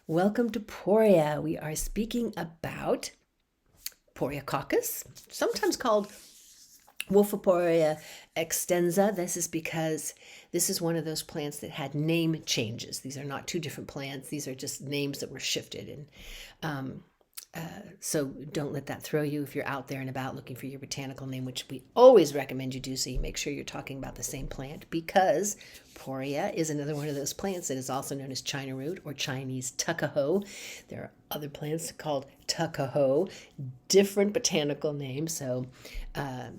Welcome to Poria. We are speaking about Poriococcus, sometimes called Wolfiporia extensa. This is because this is one of those plants that had name changes. These are not two different plants. These are just names that were shifted. And so don't let that throw you if you're out there and about looking for your botanical name, which we always recommend you do, so you make sure you're talking about the same plant, because Poria is another one of those plants that is also known as China root or Chinese tuckahoe. There are other plants called tuckahoe, different botanical names, so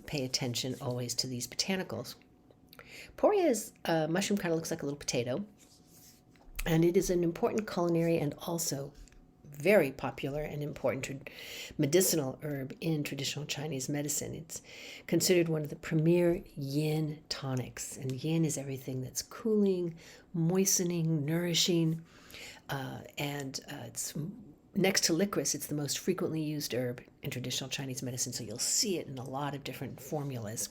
pay attention always to these botanicals. Poria is a mushroom, kind of looks like a little potato, and it is an important culinary and also very popular and important medicinal herb in traditional Chinese medicine. It's considered one of the premier yin tonics, and yin is everything that's cooling, moistening, nourishing, and it's next to licorice. It's the most frequently used herb in traditional Chinese medicine, so you'll see it in a lot of different formulas.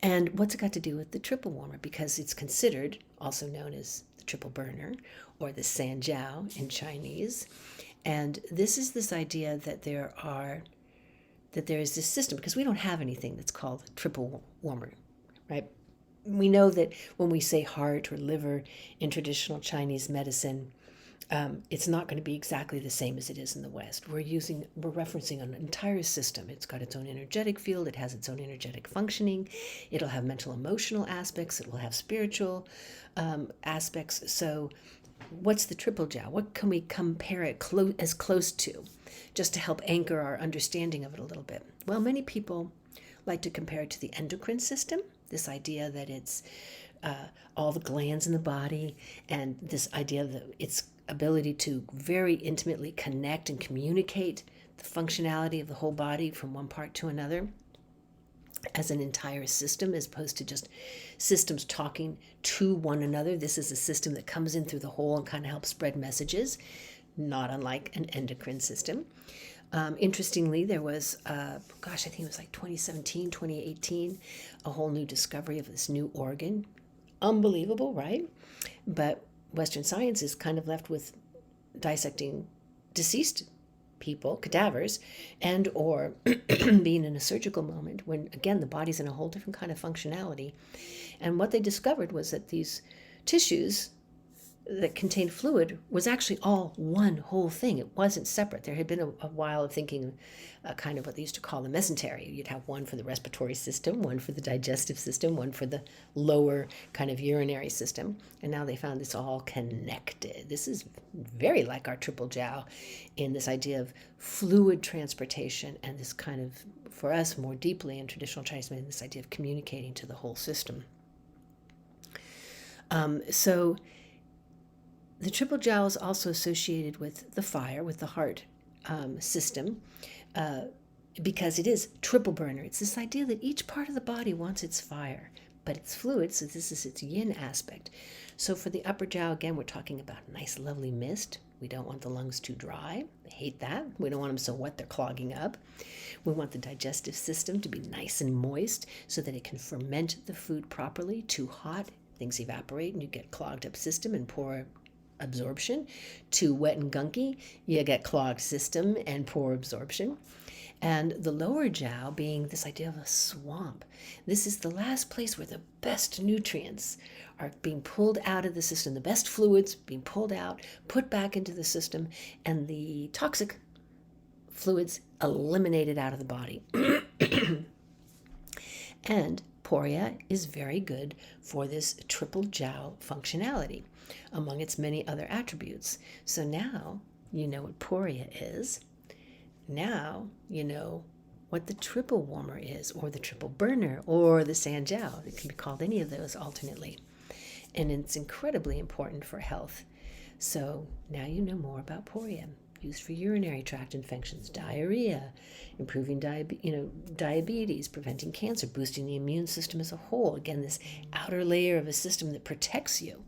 And what's it got to do with the triple warmer? Because it's considered also known as the triple burner or the San Jiao in Chinese. And this is this idea that there is this system, because we don't have anything that's called triple warmer, right? We know that when we say heart or liver in traditional Chinese medicine, it's not going to be exactly the same as it is in the West. We're referencing an entire system. It's got its own energetic field. It has its own energetic functioning. It'll have mental, emotional aspects. It will have spiritual aspects. So what's the triple jiao? What can we compare it as close to, just to help anchor our understanding of it a little bit? Well, many people like to compare it to the endocrine system, this idea that it's all the glands in the body, and this idea that its ability to very intimately connect and communicate the functionality of the whole body from one part to another as an entire system, as opposed to just systems talking to one another. This is a system that comes in through the whole and kind of helps spread messages, not unlike an endocrine system. Interestingly, there was, I think it was like 2017, 2018, a whole new discovery of this new organ. Unbelievable, right? But Western science is kind of left with dissecting deceased people, cadavers, and or being in a surgical moment when, again, the body's in a whole different kind of functionality. And what they discovered was that these tissues that contained fluid was actually all one whole thing. It wasn't separate. There had been a while of thinking kind of what they used to call the mesentery. You'd have one for the respiratory system, one for the digestive system, one for the lower kind of urinary system. And now they found it's all connected. This is very like our triple jiao in this idea of fluid transportation, and this kind of, for us more deeply in traditional Chinese medicine, this idea of communicating to the whole system. So the triple jiao is also associated with the fire, with the heart system, because it is triple burner. It's this idea that each part of the body wants its fire, but it's fluid, so this is its yin aspect. So for the upper jiao, again, we're talking about a nice, lovely mist. We don't want the lungs too dry. I hate that. We don't want them so wet they're clogging up. We want the digestive system to be nice and moist so that it can ferment the food properly. Too hot, things evaporate and you get clogged up system and poor absorption. Too wet and gunky, you get clogged system and poor absorption. And the lower jiao being this idea of a swamp. This is the last place where the best nutrients are being pulled out of the system, the best fluids being pulled out, put back into the system, and the toxic fluids eliminated out of the body. And Poria is very good for this triple jiao functionality, among its many other attributes. So now you know what Poria is. Now you know what the triple warmer is, or the triple burner, or the San Jiao. It can be called any of those alternately. And it's incredibly important for health. So now you know more about Poria. Used for urinary tract infections, diarrhea, improving diabetes, preventing cancer, boosting the immune system as a whole. Again, this outer layer of a system that protects you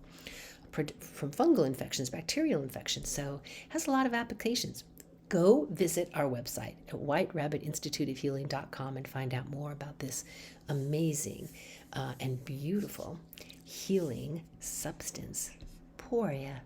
from fungal infections, bacterial infections. So it has a lot of applications. Go visit our website at whiterabbitinstituteofhealing.com and find out more about this amazing and beautiful healing substance, Poria.